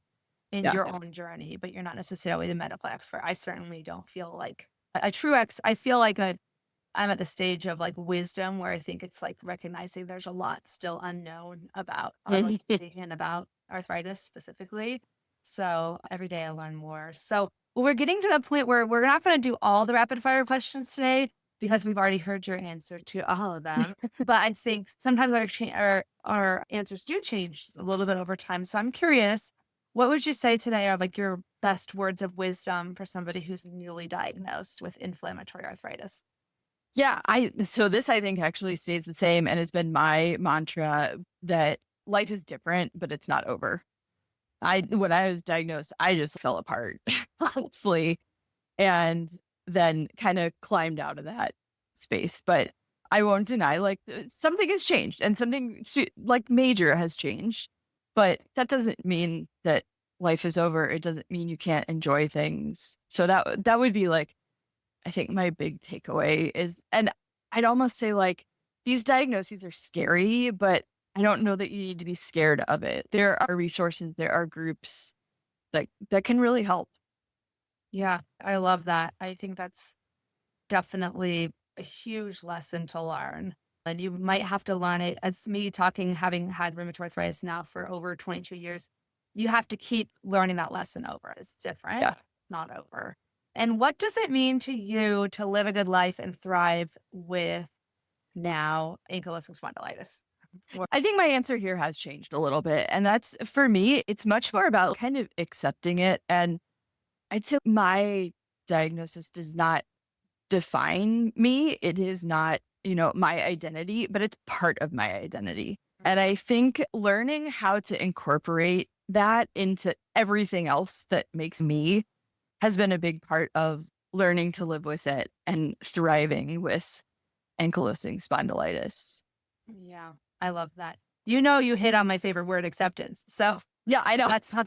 in
Yeah.
your own journey, but you're not necessarily the medical expert. I certainly don't feel like a true I feel like I'm at the stage of like wisdom where I think it's like recognizing there's a lot still unknown about autoimmunity and about arthritis specifically. So every day I learn more. So we're getting to the point where we're not going to do all the rapid fire questions today because we've already heard your answer to all of them. But I think sometimes our answers do change a little bit over time. So I'm curious, what would you say today are like your best words of wisdom for somebody who's newly diagnosed with inflammatory arthritis?
Yeah, so this I think actually stays the same and has been my mantra that life is different, but it's not over. When I was diagnosed, I just fell apart, honestly, and then kind of climbed out of that space. But I won't deny, like something has changed and something like major has changed. But that doesn't mean that life is over. It doesn't mean you can't enjoy things. So that would be like I think my big takeaway is, and I'd almost say like these diagnoses are scary, but I don't know that you need to be scared of it. There are resources, there are groups that can really help.
Yeah, I love that. I think that's definitely a huge lesson to learn. And you might have to learn it as me talking, having had rheumatoid arthritis now for over 22 years. You have to keep learning that lesson over. It's different,
Yeah.
not over. And what does it mean to you to live a good life and thrive with now ankylosing spondylitis?
I think my answer here has changed a little bit. And that's for me, it's much more about kind of accepting it. And I'd say my diagnosis does not define me. It is not, my identity, but it's part of my identity. And I think learning how to incorporate that into everything else that makes me has been a big part of learning to live with it and thriving with ankylosing spondylitis.
Yeah, I love that. You hit on my favorite word, acceptance. So
Yeah, I know.
that's not,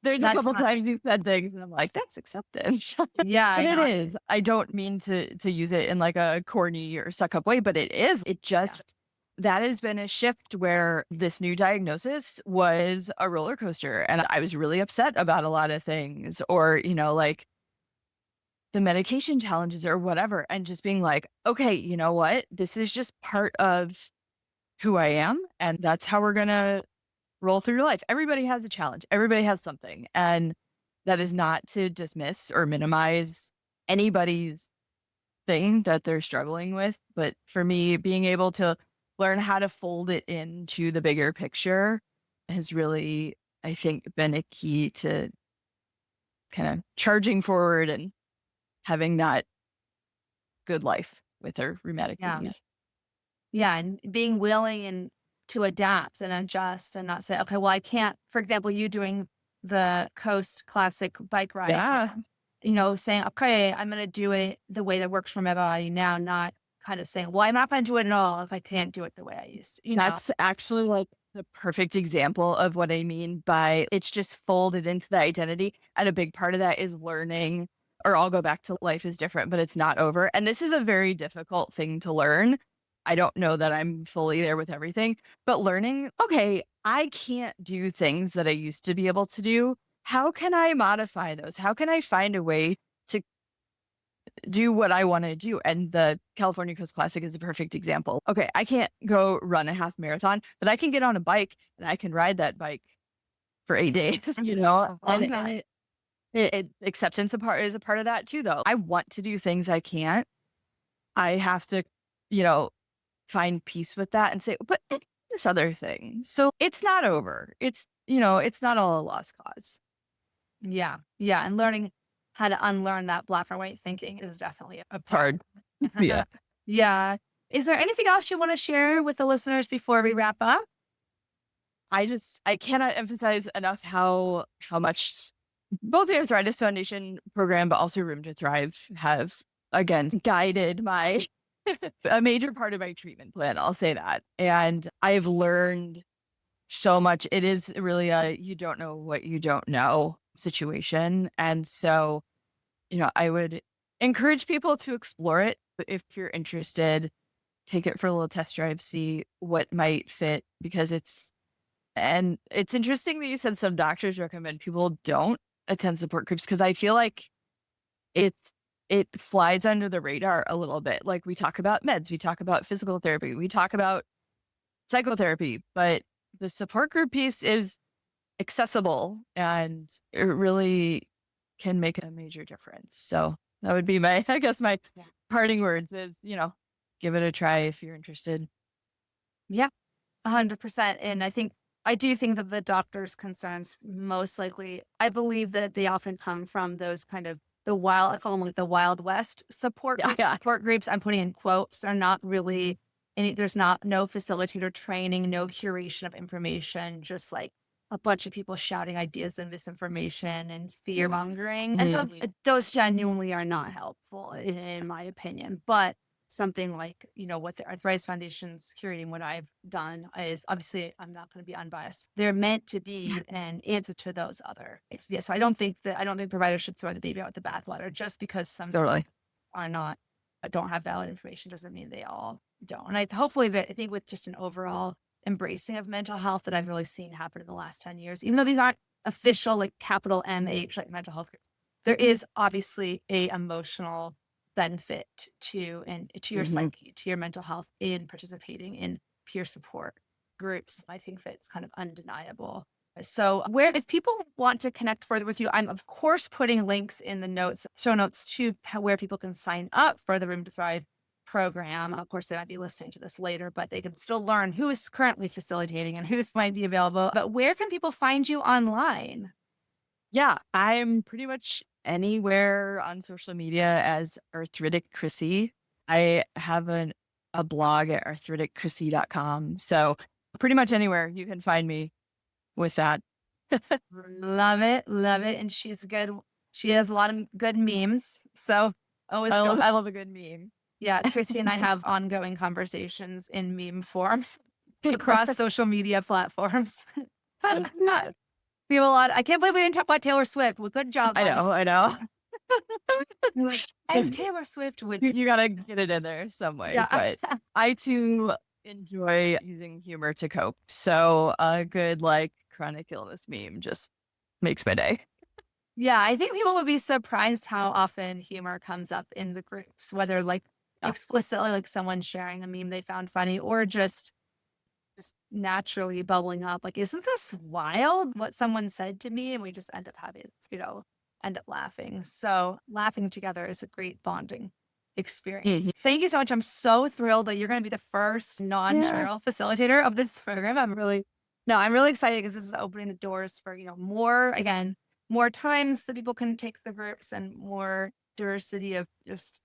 There's a
that's
couple
not,
times you said things and I'm like, that's acceptance.
yeah, I
And it
know.
is. I don't mean to use it in like a corny or suck up way, but it is. It
Yeah.
just that has been a shift where this new diagnosis was a roller coaster. And I was really upset about a lot of things, or, like the medication challenges or whatever. And just being like, okay, you know what? This is just part of who I am. And that's how we're going to roll through your life. Everybody has a challenge. Everybody has something. And that is not to dismiss or minimize anybody's thing that they're struggling with. But for me, being able to learn how to fold it into the bigger picture has really, I think, been a key to kind of charging forward and having that good life with her rheumatic
Yeah.
disease.
Yeah, and being willing and to adapt and adjust and not say, okay, well, I can't, for example, you doing the Coast Classic bike ride,
Yeah,
saying, okay, I'm going to do it the way that works for my body now, not kind of saying, well, I'm not going to do it at all if I can't do it the way I used to,
that's actually like the perfect example of what I mean by it's just folded into the identity. And a big part of that is learning, or I'll go back to life is different, but it's not over. And this is a very difficult thing to learn. I don't know that I'm fully there with everything, but learning, okay, I can't do things that I used to be able to do. How can I modify those? How can I find a way to do what I want to do. And the California Coast Classic is a perfect example. Okay, I can't go run a half marathon, but I can get on a bike and I can ride that bike for 8 days, and acceptance is a part of that too, though. I want to do things I can't. I have to, you know, find peace with that and say, but this other thing. So it's not over. It's not all a lost cause.
Yeah. Yeah. And learning how to unlearn that black and white thinking is definitely a
It's hard.
part.
Yeah.
Yeah. Is there anything else you want to share with the listeners before we wrap up?
I cannot emphasize enough how much both the Arthritis Foundation program, but also Room to Thrive have, again, guided a major part of my treatment plan. I'll say that. And I've learned so much. It is really a you don't know what you don't know situation. And so, I would encourage people to explore it. But if you're interested, take it for a little test drive, see what might fit, because it's interesting that you said some doctors recommend people don't attend support groups, because I feel like it flies under the radar a little bit. Like, we talk about meds, we talk about physical therapy, we talk about psychotherapy, but the support group piece is accessible and it really can make a major difference. So that would be my parting words is, give it a try if you're interested.
Yeah, 100%. And I do think that the doctor's concerns, most likely, I believe that they often come from those kind of I call them like the Wild West support groups.
Yeah.
Support groups, I'm putting in quotes. They're not really there's no facilitator training, no curation of information, just like a bunch of people shouting ideas and misinformation and fear mongering. And so those genuinely are not helpful in my opinion. But something like, what the Arthritis Foundation's curating, what I've done is, obviously I'm not going to be unbiased. They're meant to be an answer to those other things. Yeah, so I don't think providers should throw the baby out with the bathwater just because some don't have valid information doesn't mean they all don't. And I think with just an overall embracing of mental health that I've really seen happen in the last 10 years, even though these aren't official, like capital MH, like mental health, there is obviously a emotional benefit to your psyche, to your mental health in participating in peer support groups. I think that it's kind of undeniable. So if people want to connect further with you, I'm of course putting links in the show notes to where people can sign up for the Room to Thrive program. Of course, they might be listening to this later, but they can still learn who is currently facilitating and who might be available. But where can people find you online?
Yeah, I'm pretty much anywhere on social media as Arthritic Chrissy. I have a blog at arthriticchrisy.com. So pretty much anywhere you can find me with that.
Love it. Love it. And she's good. She has a lot of good memes. So
I love a good meme.
Yeah. Chrissy and I have ongoing conversations in meme form across social media platforms. We have a lot. I can't believe we didn't talk about Taylor Swift. Well, good job.
Guys. I know.
As Taylor Swift would.
You gotta get it in there some way. Yeah. But I too enjoy using humor to cope. So a good chronic illness meme just makes my day.
Yeah, I think people would be surprised how often humor comes up in the groups, whether explicitly like someone sharing a meme they found funny or just naturally bubbling up. Like, isn't this wild what someone said to me? And we just end up laughing. So laughing together is a great bonding experience. Thank you so much. I'm so thrilled that you're going to be the first non-Cheryl facilitator of this program. I'm really excited because this is opening the doors for, more times that people can take the groups and more diversity of just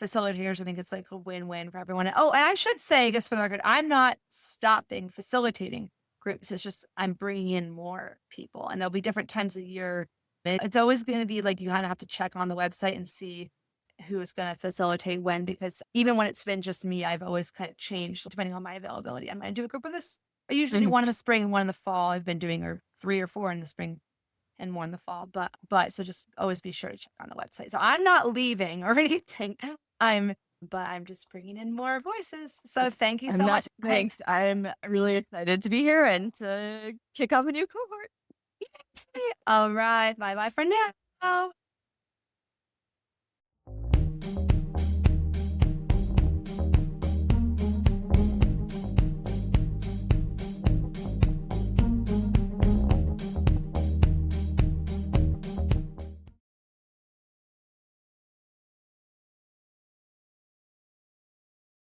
facilitators. I think it's like a win-win for everyone. Oh, and I should say, just for the record, I'm not stopping facilitating groups. It's just I'm bringing in more people, and there'll be different times a year. It's always going to be like you kind of have to check on the website and see who is going to facilitate when, because even when it's been just me, I've always kind of changed depending on my availability. I'm going to do a group of this. I usually do one in the spring and one in the fall. I've been doing 3 or 4 in the spring and more in the fall. But so just always be sure to check on the website. So I'm not leaving or anything. I'm just bringing in more voices. So thank you so much.
Thanks. I'm really excited to be here and to kick off a new cohort.
All right. Bye-bye for now.